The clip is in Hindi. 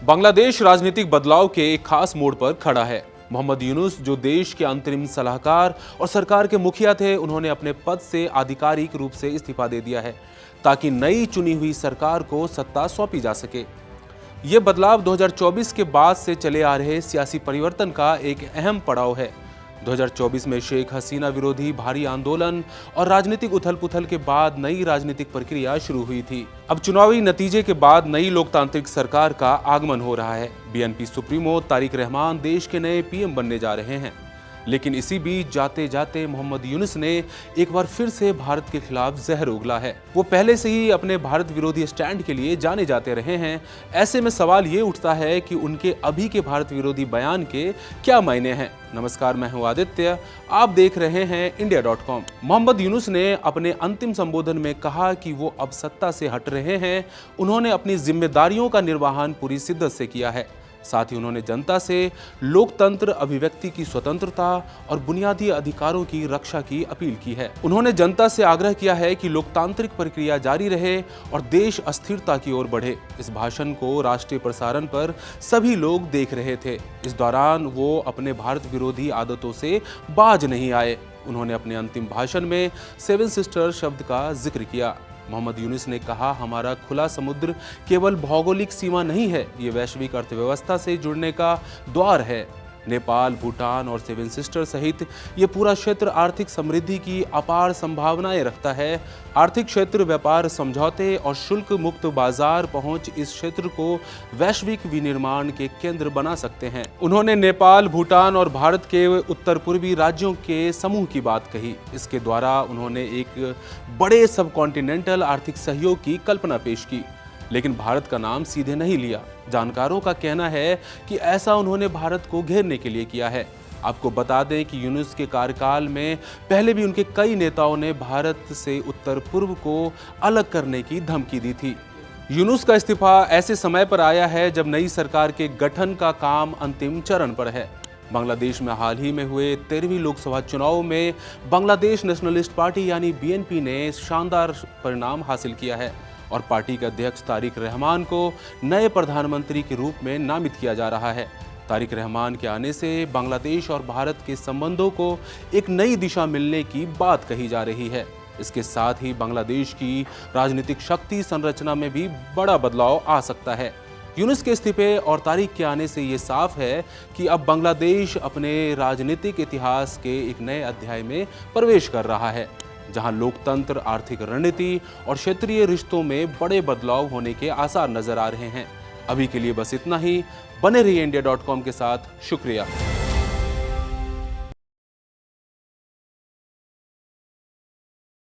बांग्लादेश राजनीतिक बदलाव के एक खास मोड़ पर खड़ा है। मोहम्मद यूनुस, जो देश के अंतरिम सलाहकार और सरकार के मुखिया थे, उन्होंने अपने पद से आधिकारिक रूप से इस्तीफा दे दिया है ताकि नई चुनी हुई सरकार को सत्ता सौंपी जा सके। ये बदलाव 2024 के बाद से चले आ रहे सियासी परिवर्तन का एक अहम पड़ाव है। 2024 में शेख हसीना विरोधी भारी आंदोलन और राजनीतिक उथल-पुथल के बाद नई राजनीतिक प्रक्रिया शुरू हुई थी। अब चुनावी नतीजे के बाद नई लोकतांत्रिक सरकार का आगमन हो रहा है। बीएनपी सुप्रीमो तारिक रहमान देश के नए पीएम बनने जा रहे हैं। लेकिन इसी बीच जाते जाते मोहम्मद यूनुस ने एक बार फिर से भारत के खिलाफ जहर उगला है। वो पहले से ही अपने भारत विरोधी स्टैंड के लिए जाने जाते रहे हैं। ऐसे में सवाल ये उठता है कि उनके अभी के भारत विरोधी बयान के क्या मायने हैं। नमस्कार, मैं हूं आदित्य, आप देख रहे हैं India.com। मोहम्मद यूनुस ने अपने अंतिम संबोधन में कहा कि वो अब सत्ता से हट रहे हैं। उन्होंने अपनी जिम्मेदारियों का निर्वहन पूरी शिद्दत से किया है। साथ ही उन्होंने जनता से लोकतंत्र, अभिव्यक्ति की स्वतंत्रता और बुनियादी अधिकारों की रक्षा की अपील की है। उन्होंने जनता से आग्रह किया है कि लोकतांत्रिक प्रक्रिया जारी रहे और देश अस्थिरता की ओर बढ़े। इस भाषण को राष्ट्रीय प्रसारण पर सभी लोग देख रहे थे। इस दौरान वो अपने भारत विरोधी आदतों से बाज नहीं आए। उन्होंने अपने अंतिम भाषण में 7 सिस्टर शब्द का जिक्र किया। मोहम्मद यूनुस ने कहा, हमारा खुला समुद्र केवल भौगोलिक सीमा नहीं है, ये वैश्विक अर्थव्यवस्था से जुड़ने का द्वार है। नेपाल, भूटान और 7 सिस्टर सहित ये पूरा क्षेत्र आर्थिक समृद्धि की अपार संभावनाएं रखता है। आर्थिक क्षेत्र, व्यापार समझौते और शुल्क मुक्त बाजार पहुंच इस क्षेत्र को वैश्विक विनिर्माण के केंद्र बना सकते हैं। उन्होंने नेपाल, भूटान और भारत के उत्तर पूर्वी राज्यों के समूह की बात कही। इसके द्वारा उन्होंने एक बड़े सबकॉन्टिनेंटल आर्थिक सहयोग की कल्पना पेश की, लेकिन भारत का नाम सीधे नहीं लिया। जानकारों का कहना है कि ऐसा उन्होंने भारत को घेरने के लिए किया है। आपको बता दें कि यूनुस के कार्यकाल में पहले भी उनके कई नेताओं ने भारत से उत्तर पूर्व को अलग करने की धमकी दी थी। यूनुस का इस्तीफा ऐसे समय पर आया है जब नई सरकार के गठन का काम अंतिम चरण पर है। बांग्लादेश में हाल ही में हुए 13वीं लोकसभा चुनाव में बांग्लादेश नेशनलिस्ट पार्टी यानी बीएनपी ने शानदार परिणाम हासिल किया है और पार्टी के अध्यक्ष तारिक रहमान को नए प्रधानमंत्री के रूप में नामित किया जा रहा है। तारिक रहमान के आने से बांग्लादेश और भारत के संबंधों को एक नई दिशा मिलने की बात कही जा रही है। इसके साथ ही बांग्लादेश की राजनीतिक शक्ति संरचना में भी बड़ा बदलाव आ सकता है। यूनुस के इस्तीफे और तारिक के आने से ये साफ है कि अब बांग्लादेश अपने राजनीतिक इतिहास के एक नए अध्याय में प्रवेश कर रहा है, जहां लोकतंत्र, आर्थिक रणनीति और क्षेत्रीय रिश्तों में बड़े बदलाव होने के आसार नजर आ रहे हैं। अभी के लिए बस इतना ही। बने रहिए India.com के साथ। शुक्रिया।